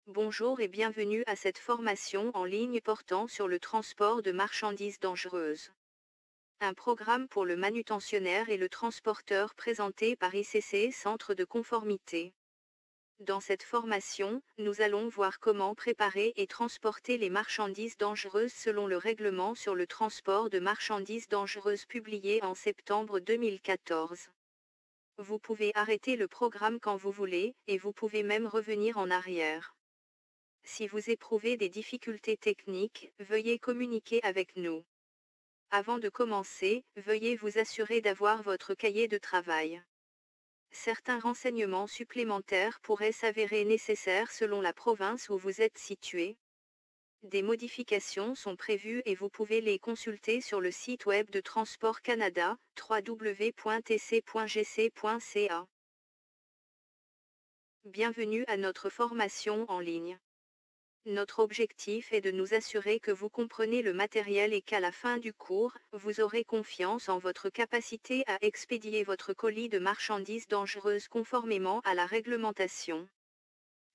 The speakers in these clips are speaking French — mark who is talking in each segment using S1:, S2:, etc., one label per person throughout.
S1: Bonjour et bienvenue à cette formation en ligne portant sur le transport de marchandises dangereuses. Un programme pour le manutentionnaire et le transporteur présenté par ICC Centre de conformité. Dans cette formation, nous allons voir comment préparer et transporter les marchandises dangereuses selon le règlement sur le transport de marchandises dangereuses publié en septembre 2014. Vous pouvez arrêter le programme quand vous voulez, et vous pouvez même revenir en arrière. Si vous éprouvez des difficultés techniques, veuillez communiquer avec nous. Avant de commencer, veuillez vous assurer d'avoir votre cahier de travail. Certains renseignements supplémentaires pourraient s'avérer nécessaires selon la province où vous êtes situé. Des modifications sont prévues et vous pouvez les consulter sur le site web de Transport Canada, www.tc.gc.ca. Bienvenue à notre formation en ligne. Notre objectif est de nous assurer que vous comprenez le matériel et qu'à la fin du cours, vous aurez confiance en votre capacité à expédier votre colis de marchandises dangereuses conformément à la réglementation.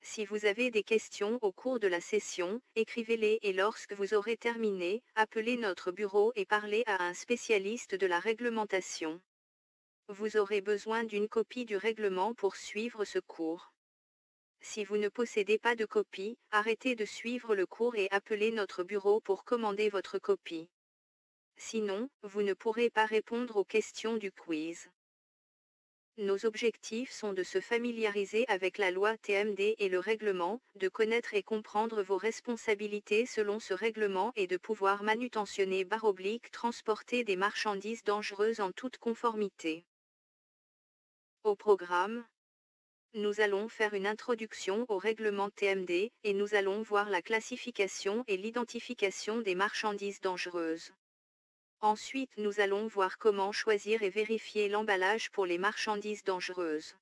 S1: Si vous avez des questions au cours de la session, écrivez-les et lorsque vous aurez terminé, appelez notre bureau et parlez à un spécialiste de la réglementation. Vous aurez besoin d'une copie du règlement pour suivre ce cours. Si vous ne possédez pas de copie, arrêtez de suivre le cours et appelez notre bureau pour commander votre copie. Sinon, vous ne pourrez pas répondre aux questions du quiz. Nos objectifs sont de se familiariser avec la loi TMD et le règlement, de connaître et comprendre vos responsabilités selon ce règlement et de pouvoir manutentionner / transporter des marchandises dangereuses en toute conformité. Au programme, nous allons faire une introduction au règlement TMD, et nous allons voir la classification et l'identification des marchandises dangereuses. Ensuite, nous allons voir comment choisir et vérifier l'emballage pour les marchandises dangereuses.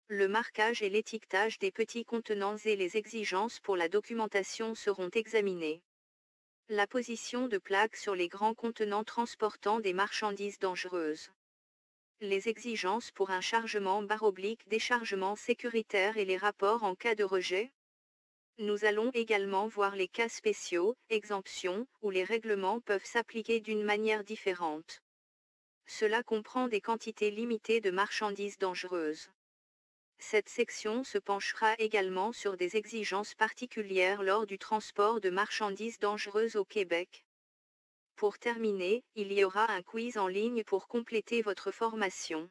S1: Le marquage et l'étiquetage des petits contenants et les exigences pour la documentation seront examinés. La position de plaques sur les grands contenants transportant des marchandises dangereuses. Les exigences pour un chargement / déchargement sécuritaire et les rapports en cas de rejet. Nous allons également voir les cas spéciaux, exemptions, où les règlements peuvent s'appliquer d'une manière différente. Cela comprend des quantités limitées de marchandises dangereuses. Cette section se penchera également sur des exigences particulières lors du transport de marchandises dangereuses au Québec. Pour terminer, il y aura un quiz en ligne pour compléter votre formation.